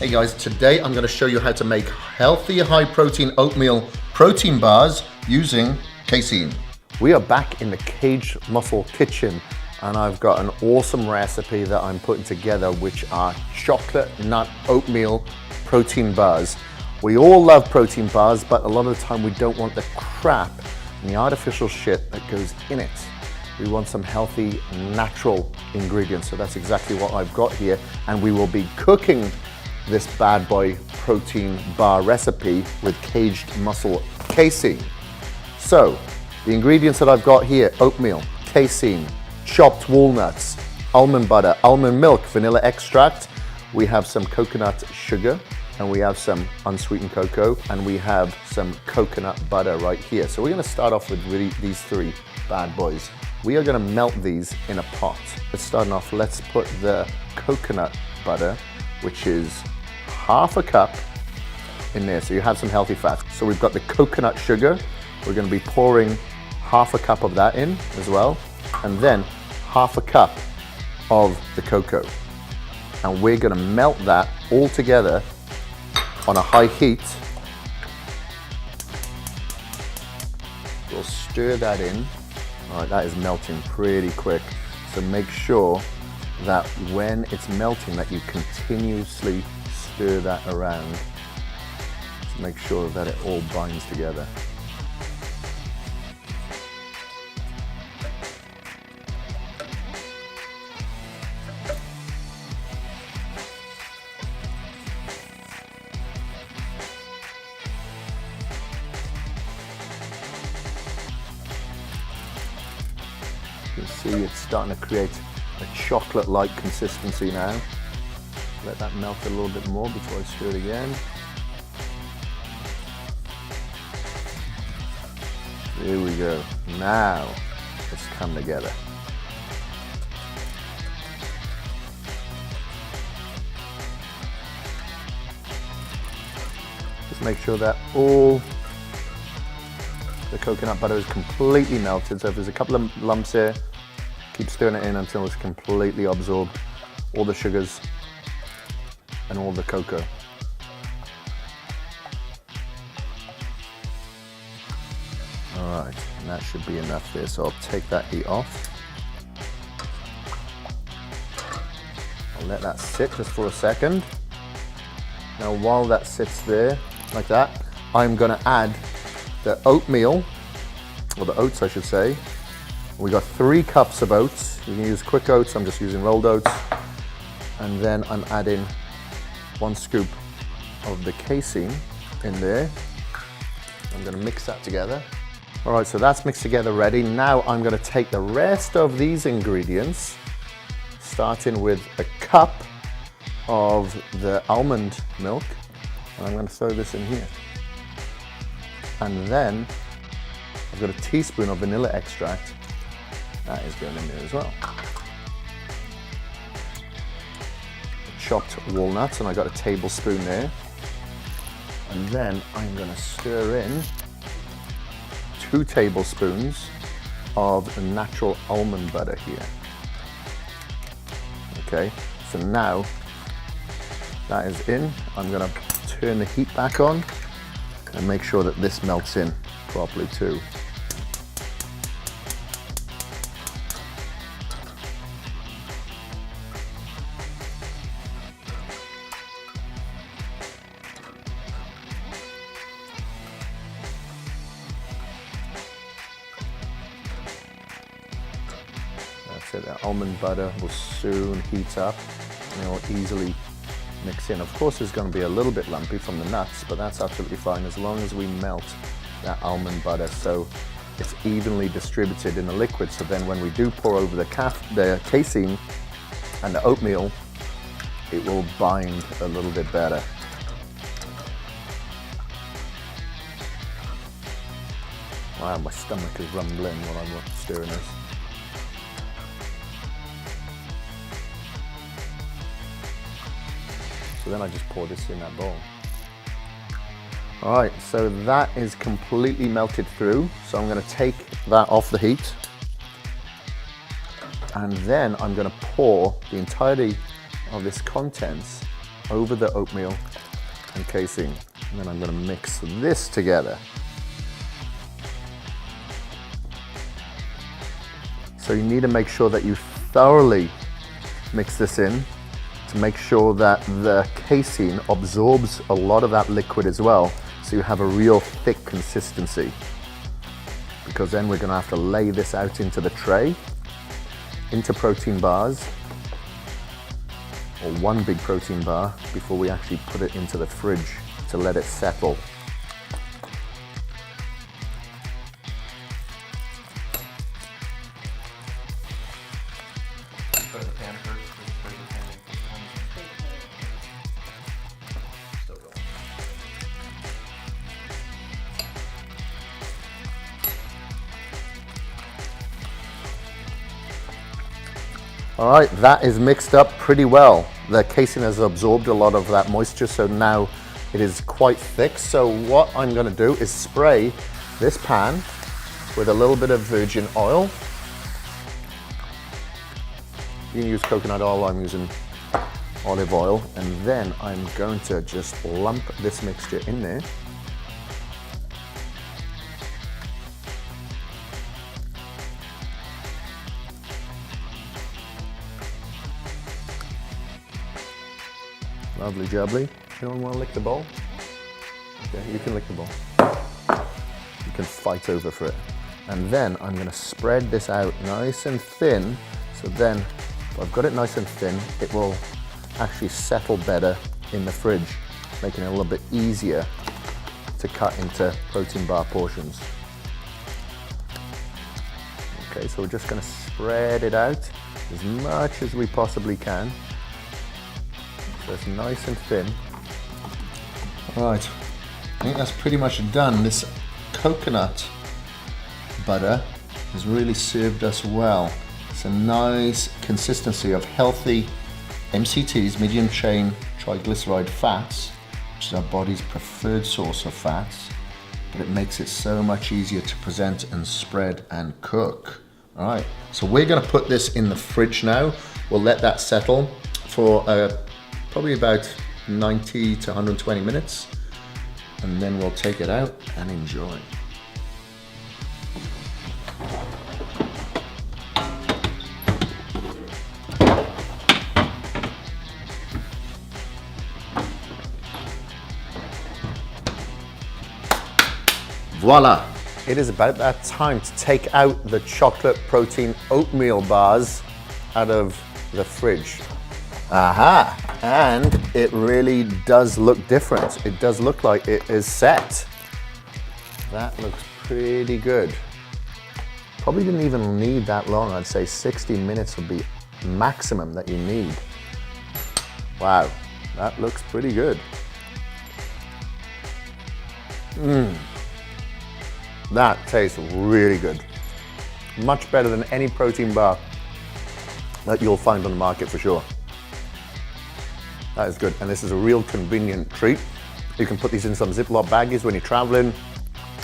Hey guys, today I'm going to show you how to make healthy high protein oatmeal protein bars using casein. We are back in the Kaged Muscle kitchen and I've got an awesome recipe that I'm putting together, which are chocolate nut oatmeal protein bars. We all love protein bars, but a lot of the time we don't want the crap and the artificial shit that goes in it. We want some healthy, natural ingredients. So that's exactly what I've got here. And we will be cooking this bad boy protein bar recipe with Kaged Muscle casein. So the ingredients that I've got here: oatmeal, casein, chopped walnuts, almond butter, almond milk, vanilla extract. We have some coconut sugar, and we have some unsweetened cocoa, and we have some coconut butter right here. So we're gonna start off with really these three bad boys. We are gonna melt these in a pot. Let's start off, let's put the coconut butter, which is half a cup, in there, so you have some healthy fats. So we've got the coconut sugar. We're gonna be pouring half a cup of that in as well, and then half a cup of the cocoa. And we're gonna melt that all together on a high heat. We'll stir that in. All right, that is melting pretty quick. So make sure that when it's melting that you continuously stir that around to make sure that it all binds together. You can see it's starting to create a chocolate-like consistency now. Let that melt a little bit more before I stir it again. Here we go. Now it's come together. Just make sure that all the coconut butter is completely melted. So if there's a couple of lumps here, keep stirring it in until it's completely absorbed, all the sugars and all the cocoa. All right, and that should be enough there. So I'll take that heat off. I'll let that sit just for a second. Now while that sits there like that, I'm gonna add the oatmeal, or the oats I should say. We got 3 cups of oats. You can use quick oats, I'm just using rolled oats. And then I'm adding 1 scoop of the casein in there. I'm gonna mix that together. All right, so that's mixed together ready. Now I'm gonna take the rest of these ingredients, starting with a cup of the almond milk, and I'm gonna throw this in here. And then I've got a teaspoon of vanilla extract. That is going in there as well. Chopped walnuts, and I got a tablespoon there. And then I'm gonna stir in 2 tablespoons of natural almond butter here. Okay, so now that is in. I'm gonna turn the heat back on and make sure that this melts in properly too. That's it, the almond butter will soon heat up and it will easily mix in. Of course, it's going to be a little bit lumpy from the nuts, but that's absolutely fine as long as we melt that almond butter so it's evenly distributed in the liquid. So then when we do pour over the casein and the oatmeal, it will bind a little bit better. Wow, my stomach is rumbling while I'm stirring this. So then I just pour this in that bowl. All right, so that is completely melted through. So I'm gonna take that off the heat. And then I'm gonna pour the entirety of this contents over the oatmeal and casein. And then I'm gonna mix this together. So you need to make sure that you thoroughly mix this in to make sure that the casein absorbs a lot of that liquid as well, so you have a real thick consistency. Because then we're gonna have to lay this out into the tray, into protein bars, or one big protein bar, before we actually put it into the fridge to let it settle. Put it in the pan first. Still going. All right, that is mixed up pretty well. The casein has absorbed a lot of that moisture, so now it is quite thick. So what I'm gonna do is spray this pan with a little bit of virgin oil. You can use coconut oil, I'm using olive oil. And then I'm going to just lump this mixture in there. Lovely jubbly. Anyone want to lick the bowl? Okay, you can lick the bowl. You can fight over for it. And then I'm going to spread this out nice and thin. So then, if I've got it nice and thin, it will actually settle better in the fridge, making it a little bit easier to cut into protein bar portions. Okay, so we're just going to spread it out as much as we possibly can. So it's nice and thin. All right, I think that's pretty much done. This coconut butter has really served us well. It's a nice consistency of healthy MCTs, medium chain triglyceride fats, which is our body's preferred source of fats, but it makes it so much easier to present and spread and cook. All right, so we're gonna put this in the fridge now. We'll let that settle for probably about 90 to 120 minutes, and then we'll take it out and enjoy. Voila! It is about that time to take out the chocolate protein oatmeal bars out of the fridge. Aha! And it really does look different. It does look like it is set. That looks pretty good. Probably didn't even need that long. I'd say 60 minutes would be maximum that you need. Wow, that looks pretty good. That tastes really good. Much better than any protein bar that you'll find on the market for sure. That is good, and this is a real convenient treat. You can put these in some Ziploc baggies when you're traveling,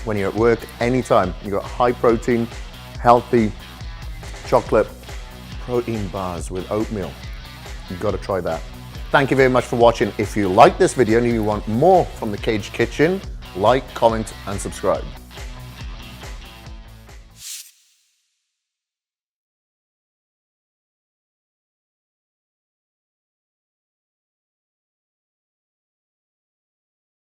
when you're at work, anytime. You've got high protein, healthy chocolate protein bars with oatmeal. You've got to try that. Thank you very much for watching. If you like this video and you want more from the Kaged Kitchen, like, comment, and subscribe.